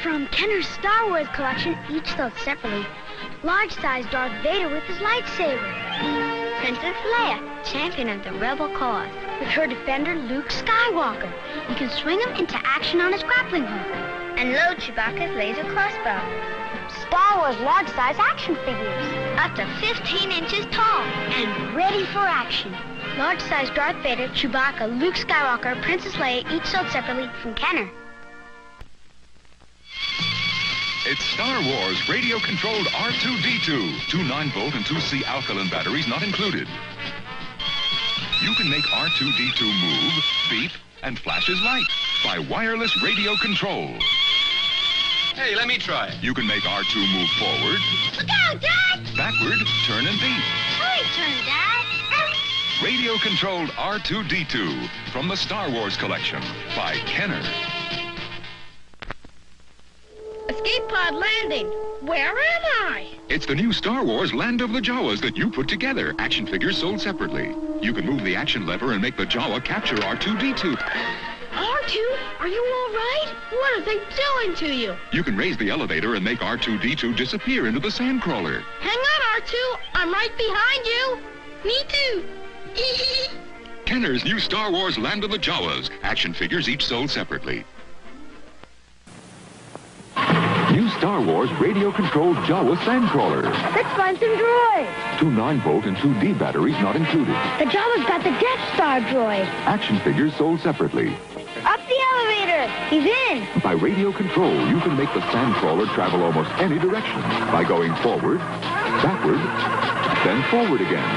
From Kenner's Star Wars collection, each sold separately. Large-sized Darth Vader with his lightsaber. Princess Leia, champion of the rebel cause. With her defender, Luke Skywalker. You can swing him into action on his grappling hook. And load Chewbacca's laser crossbow. Star Wars large-size action figures. Up to 15 inches tall and ready for action. Large-size Darth Vader, Chewbacca, Luke Skywalker, Princess Leia, each sold separately from Kenner. It's Star Wars radio-controlled R2-D2. 2 9-volt and 2C alkaline batteries not included. You can make R2-D2 move, beep, and flash his light by wireless radio control. Hey, let me try it. You can make R2 move forward. Look out, Dad! Backward, turn and beep. Hurry, turn, Dad! Radio-controlled R2-D2 from the Star Wars collection by Kenner. Escape pod landing. Where am I? It's the new Star Wars Land of the Jawas that you put together. Action figures sold separately. You can move the action lever and make the Jawa capture R2-D2. R2, are you all right? What are they doing to you? You can raise the elevator and make R2-D2 disappear into the sandcrawler. Hang on, R2. I'm right behind you. Me too. Kenner's new Star Wars Land of the Jawas. Action figures each sold separately. New Star Wars radio-controlled Jawa Sandcrawler. Let's find some droids. 2 9-volt and 2D batteries not included. The Jawa's got the Death Star droid. Action figures sold separately. Up the elevator. He's in. By radio control, you can make the Sandcrawler travel almost any direction by going forward, backward, then forward again.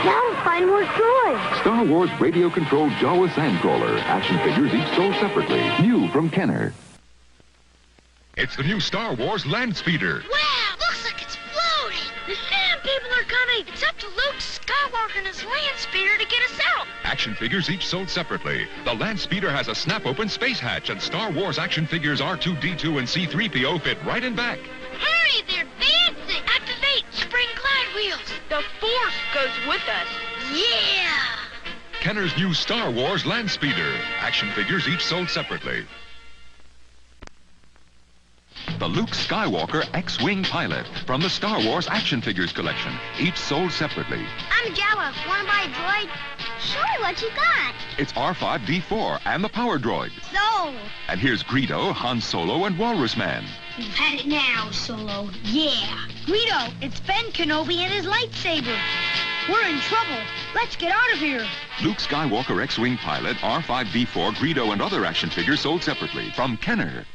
Now we'll find more droids. Star Wars radio-controlled Jawa Sandcrawler. Action figures each sold separately. New from Kenner. It's the new Star Wars Land Speeder. Wow, looks like it's floating. The sand people are coming. It's up to Luke Skywalker and his land speeder to get us out. Action figures each sold separately. The Land Speeder has a snap-open space hatch, and Star Wars action figures R2-D2 and C-3PO fit right in back. Hurry, they're advancing. Activate spring glide wheels. The Force goes with us. Yeah. Kenner's new Star Wars Land Speeder. Action figures each sold separately. The Luke Skywalker X-Wing Pilot from the Star Wars Action Figures collection, each sold separately. I'm Jawa. Want to buy a droid? Sure, what you got? It's R5-D4 and the Power Droid. Sold. And here's Greedo, Han Solo, and Walrus Man. You've had it now, Solo. Yeah. Greedo, it's Ben Kenobi and his lightsaber. We're in trouble. Let's get out of here. Luke Skywalker X-Wing Pilot, R5-D4, Greedo, and other action figures sold separately from Kenner.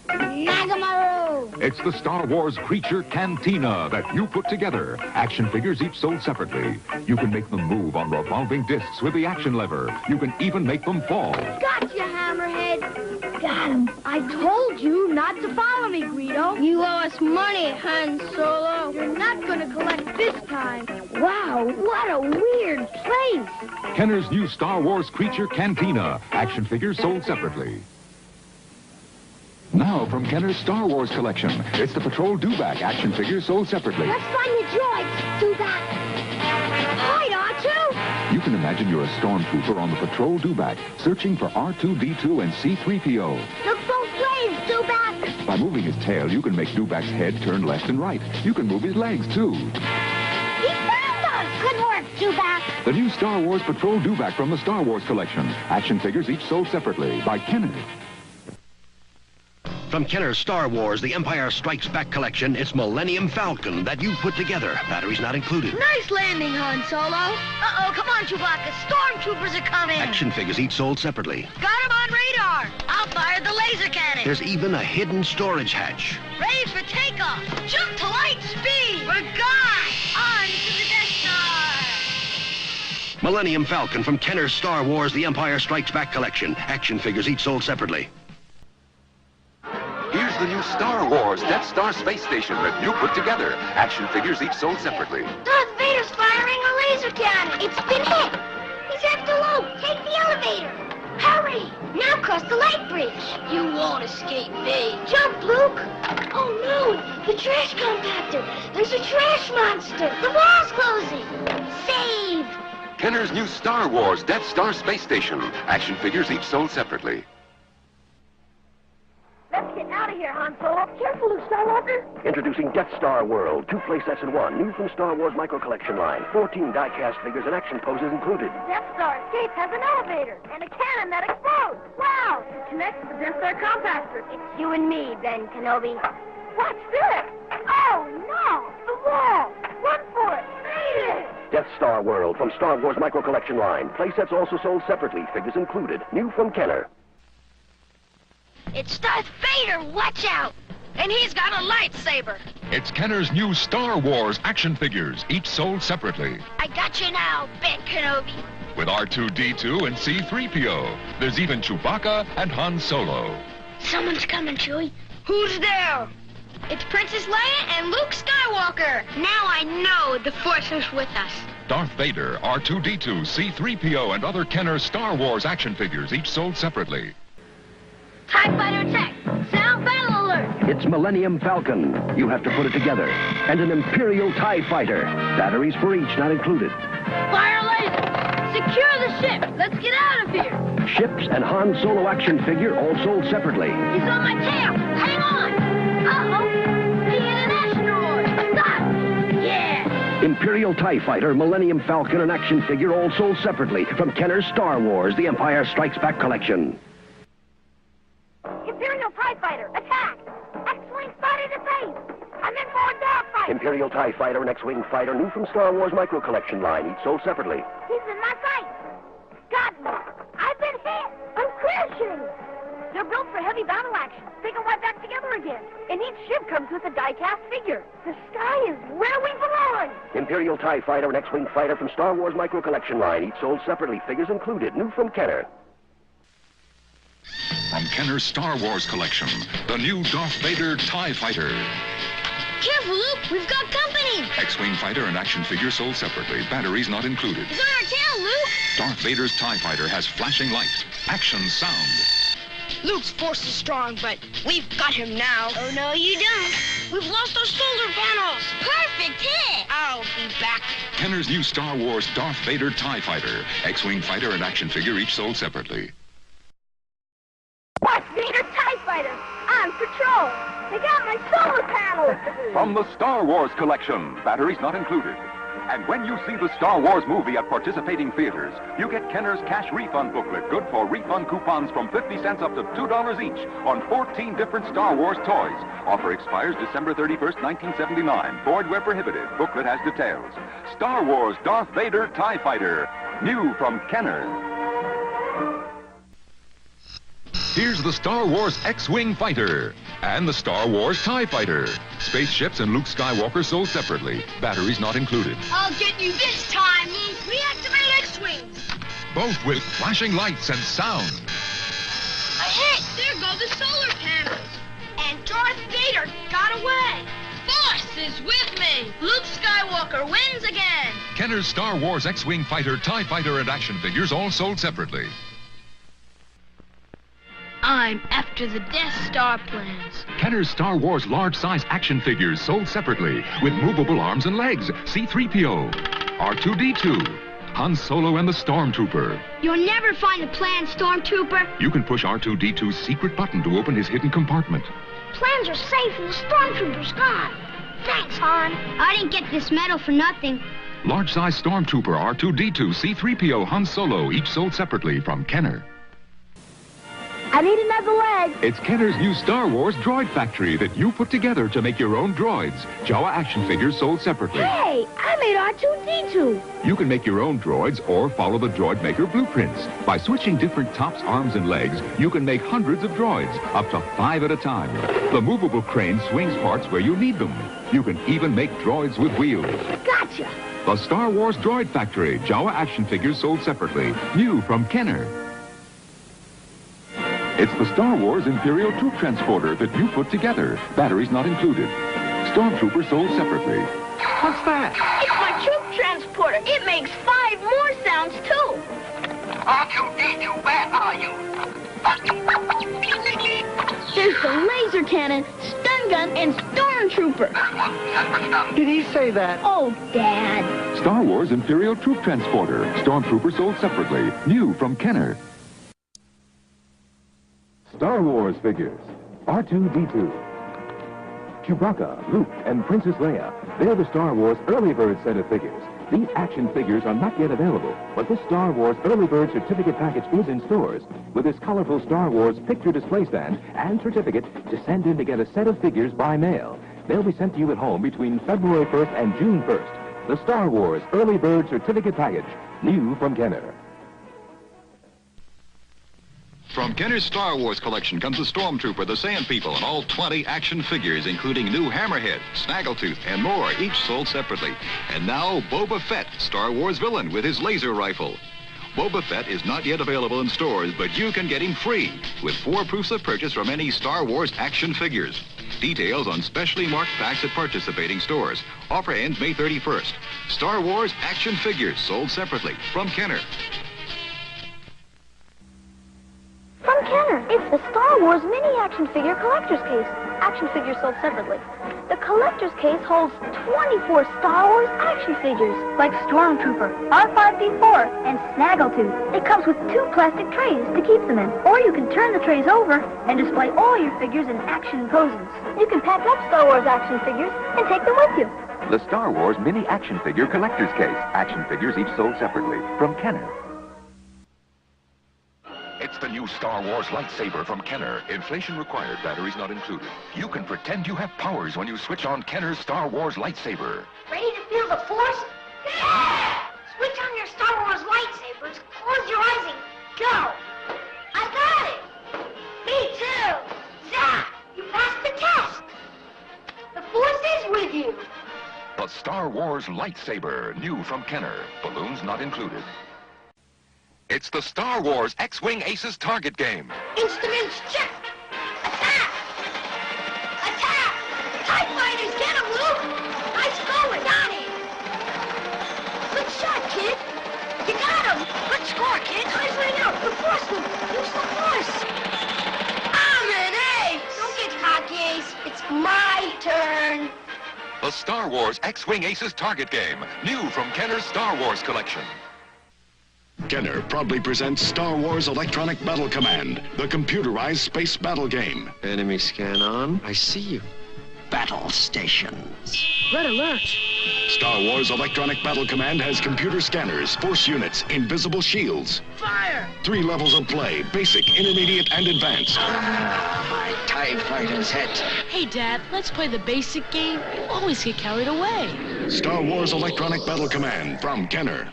Nagamaru! It's the Star Wars Creature Cantina that you put together. Action figures each sold separately. You can make them move on revolving discs with the action lever. You can even make them fall. Gotcha, Hammerhead. Got him. I told you not to follow me, Greedo. You owe us money, Han Solo. You're not going to collect this time. Wow, what a weird place. Kenner's new Star Wars Creature Cantina. Action figures sold separately. Now from Kenner's Star Wars collection, it's the Patrol Dewback action figures sold separately. Let's find the droids. Do that. Hi, R2. You can imagine you're a stormtrooper on the Patrol Dewback, searching for R2-D2 and C-3PO. Look both ways, Dewback. By moving his tail, you can make Dewback's head turn left and right. You can move his legs, too. He found us. Good work, Dewback. The new Star Wars Patrol Dewback from the Star Wars collection. Action figures each sold separately by Kenner. From Kenner's Star Wars, The Empire Strikes Back collection, it's Millennium Falcon that you put together. Batteries not included. Nice landing, Han Solo. Uh-oh, come on, Chewbacca. Stormtroopers are coming. Action figures each sold separately. Got him on radar. I'll fire the laser cannon. There's even a hidden storage hatch. Ready for takeoff. Jump to light speed. We're gone. On to the Death Star. Millennium Falcon from Kenner's Star Wars, The Empire Strikes Back collection. Action figures each sold separately. Here's the new Star Wars Death Star space station that you put together. Action figures each sold separately. Darth Vader's firing a laser cannon. It's been hit. He's after Luke. Take the elevator. Hurry. Now cross the light bridge. You won't escape me. Jump, Luke. Oh, no. The trash compactor. There's a trash monster. The wall's closing. Save. Kenner's new Star Wars Death Star space station. Action figures each sold separately. Let's get here, Han Solo. Careful, Luke Skywalker. Introducing Death Star World. 2 play sets in 1. New from Star Wars Micro Collection line. 14 die-cast figures and action poses included. Death Star escape has an elevator and a cannon that explodes. Wow! It connects to the Death Star compactor. It's you and me, Ben Kenobi. What's this? Oh, no! The wall! Run for it! Beat it! Death Star World from Star Wars Micro Collection line. Play sets also sold separately. Figures included. New from Kenner. It's Darth Vader! Watch out! And he's got a lightsaber. It's Kenner's new Star Wars action figures, each sold separately. I got you now, Ben Kenobi. With R2-D2 and C-3PO. There's even Chewbacca and Han Solo. Someone's coming, Chewie. Who's there? It's Princess Leia and Luke Skywalker. Now I know the Force is with us. Darth Vader, R2-D2, C-3PO, and other Kenner Star Wars action figures, each sold separately. TIE Fighter attack! Sound battle alert! It's Millennium Falcon. You have to put it together. And an Imperial TIE Fighter. Batteries for each not included. Fire laser! Secure the ship! Let's get out of here! Ships and Han Solo action figure all sold separately. He's on my tail! Hang on! Uh-oh! He hit an asteroid! Stop! Yeah! Imperial TIE Fighter, Millennium Falcon, and action figure all sold separately from Kenner's Star Wars, The Empire Strikes Back collection. Imperial TIE Fighter, attack! X-Wing spotted at base! I'm in for a dogfight! Imperial TIE Fighter and X-Wing Fighter, new from Star Wars Micro Collection line, each sold separately. He's in my sight! Got me! I've been hit! I'm crashing! They're built for heavy battle action. They can wipe back together again. And each ship comes with a die-cast figure. The sky is where we belong! Imperial TIE Fighter and X-Wing Fighter from Star Wars Micro Collection line, each sold separately. Figures included, new from Kenner. From Kenner's Star Wars collection, the new Darth Vader TIE Fighter. Careful, Luke! We've got company! X-Wing Fighter and action figure sold separately. Batteries not included. He's on our tail, Luke! Darth Vader's TIE Fighter has flashing lights, action sound. Luke's force is strong, but we've got him now. Oh, no, you don't. We've lost our solar panels. Perfect hit! I'll be back. Kenner's new Star Wars Darth Vader TIE Fighter. X-Wing Fighter and action figure each sold separately. Watch Vader TIE Fighter! On patrol! They got my solar panels! From the Star Wars collection, batteries not included. And when you see the Star Wars movie at participating theaters, you get Kenner's cash refund booklet, good for refund coupons from 50 cents up to $2 each on 14 different Star Wars toys. Offer expires December 31st, 1979. Void where prohibited. Booklet has details. Star Wars Darth Vader TIE Fighter. New from Kenner. Here's the Star Wars X-Wing Fighter and the Star Wars TIE Fighter. Spaceships and Luke Skywalker sold separately. Batteries not included. I'll get you this time. Reactivate X-Wings. Both with flashing lights and sound. A hit! There go the solar panels. And Darth Vader got away. Force is with me. Luke Skywalker wins again. Kenner's Star Wars X-Wing Fighter, TIE Fighter, and action figures all sold separately. I'm after the Death Star plans. Kenner's Star Wars large-size action figures sold separately with movable arms and legs. C-3PO, R2-D2, Han Solo and the Stormtrooper. You'll never find the planned Stormtrooper. You can push R2-D2's secret button to open his hidden compartment. Plans are safe and the Stormtrooper's gone. Thanks, Han. I didn't get this medal for nothing. Large-size Stormtrooper, R2-D2, C-3PO, Han Solo, each sold separately from Kenner. I need another leg. It's Kenner's new Star Wars Droid Factory that you put together to make your own droids. Jawa action figures sold separately. Hey, I made R2-D2. You can make your own droids or follow the droid maker blueprints. By switching different tops, arms, and legs, you can make hundreds of droids, up to 5 at a time. The movable crane swings parts where you need them. You can even make droids with wheels. Gotcha. The Star Wars Droid Factory, Jawa action figures sold separately. New from Kenner. It's the Star Wars Imperial Troop Transporter that you put together. Batteries not included. Stormtrooper sold separately. What's that? It's my troop transporter. It makes 5 more sounds, too. R2-D2, where are you? There's the laser cannon, stun gun, and stormtrooper. Did he say that? Oh, Dad. Star Wars Imperial Troop Transporter. Stormtrooper sold separately. New from Kenner. Star Wars figures. R2-D2. Chewbacca, Luke, and Princess Leia. They're the Star Wars Early Bird set of figures. These action figures are not yet available, but this Star Wars Early Bird certificate package is in stores with this colorful Star Wars picture display stand and certificate to send in to get a set of figures by mail. They'll be sent to you at home between February 1st and June 1st. The Star Wars Early Bird certificate package, new from Kenner. From Kenner's Star Wars collection comes the Stormtrooper, the Sand People, and all 20 action figures, including new Hammerhead, Snaggletooth, and more, each sold separately. And now, Boba Fett, Star Wars villain with his laser rifle. Boba Fett is not yet available in stores, but you can get him free with 4 proofs of purchase from any Star Wars action figures. Details on specially marked packs at participating stores. Offer ends May 31st. Star Wars action figures sold separately from Kenner. From Kenner, it's the Star Wars mini action figure collector's case. Action figures sold separately. The collector's case holds 24 Star Wars action figures, like Stormtrooper, R5-D4, and Snaggletooth. It comes with 2 plastic trays to keep them in, or you can turn the trays over and display all your figures in action poses. You can pack up Star Wars action figures and take them with you. The Star Wars Mini Action Figure Collector's Case. Action figures each sold separately from Kenner. It's the new Star Wars lightsaber from Kenner. Inflation required, batteries not included. You can pretend you have powers when you switch on Kenner's Star Wars lightsaber. Ready to feel the Force? Yeah! Switch on your Star Wars lightsabers, close your eyes, and go! I got it! Me too! Zap! You passed the test! The Force is with you! The Star Wars lightsaber, new from Kenner. Balloons not included. It's the Star Wars X-Wing Aces target game. Instruments check! Attack! Attack! TIE fighters, get 'em, Luke! Nice going! Got it! Good shot, kid! You got 'em! Good score, kid! Time's running out! The Force, Luke! Use the Force! I'm an ace! Don't get cocky, Ace. It's my turn! The Star Wars X-Wing Aces target game, new from Kenner's Star Wars collection. Kenner proudly presents Star Wars Electronic Battle Command, the computerized space battle game. Enemy scan on. I see you. Battle stations. Red alert. Star Wars Electronic Battle Command has computer scanners, force units, invisible shields. Fire! 3 levels of play, basic, intermediate, and advanced. My TIE fighter's hit. Hey, Dad, let's play the basic game. You always get carried away. Star Wars Electronic Battle Command from Kenner.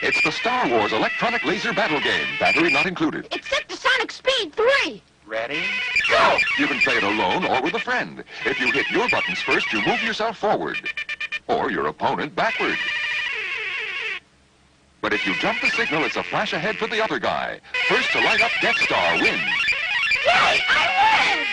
It's the Star Wars Electronic Laser Battle Game, battery not included. It's set to Sonic Speed 3! Ready? Go! You can play it alone or with a friend. If you hit your buttons first, you move yourself forward. Or your opponent backward. But if you jump the signal, it's a flash ahead for the other guy. First to light up Death Star wins. Yay! I win!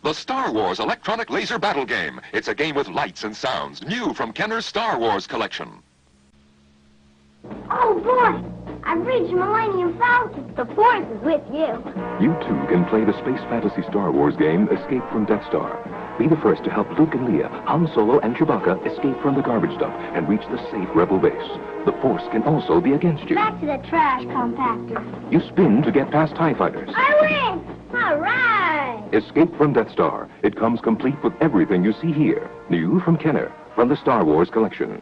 The Star Wars Electronic Laser Battle Game. It's a game with lights and sounds, new from Kenner's Star Wars collection. Oh, boy! I've reached Millennium Falcon. The Force is with you. You too can play the space fantasy Star Wars game, Escape from Death Star. Be the first to help Luke and Leia, Han Solo, and Chewbacca escape from the garbage dump and reach the safe Rebel base. The Force can also be against you. Back to the trash compactor. You spin to get past TIE fighters. I win! All right! Escape from Death Star. It comes complete with everything you see here. New from Kenner, from the Star Wars collection.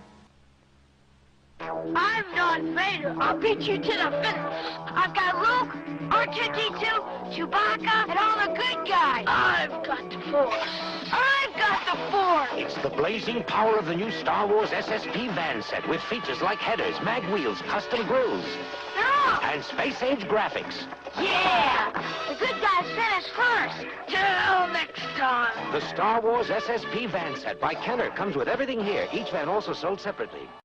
I'm Darth Vader. I'll beat you to the finish. I've got Luke, R2-D2, Chewbacca, and all the good guys. I've got the Force. I've got the Force. It's the blazing power of the new Star Wars SSP van set with features like headers, mag wheels, custom grills, and space-age graphics. Yeah! The good guys finish first. Till next time. The Star Wars SSP van set by Kenner comes with everything here. Each van also sold separately.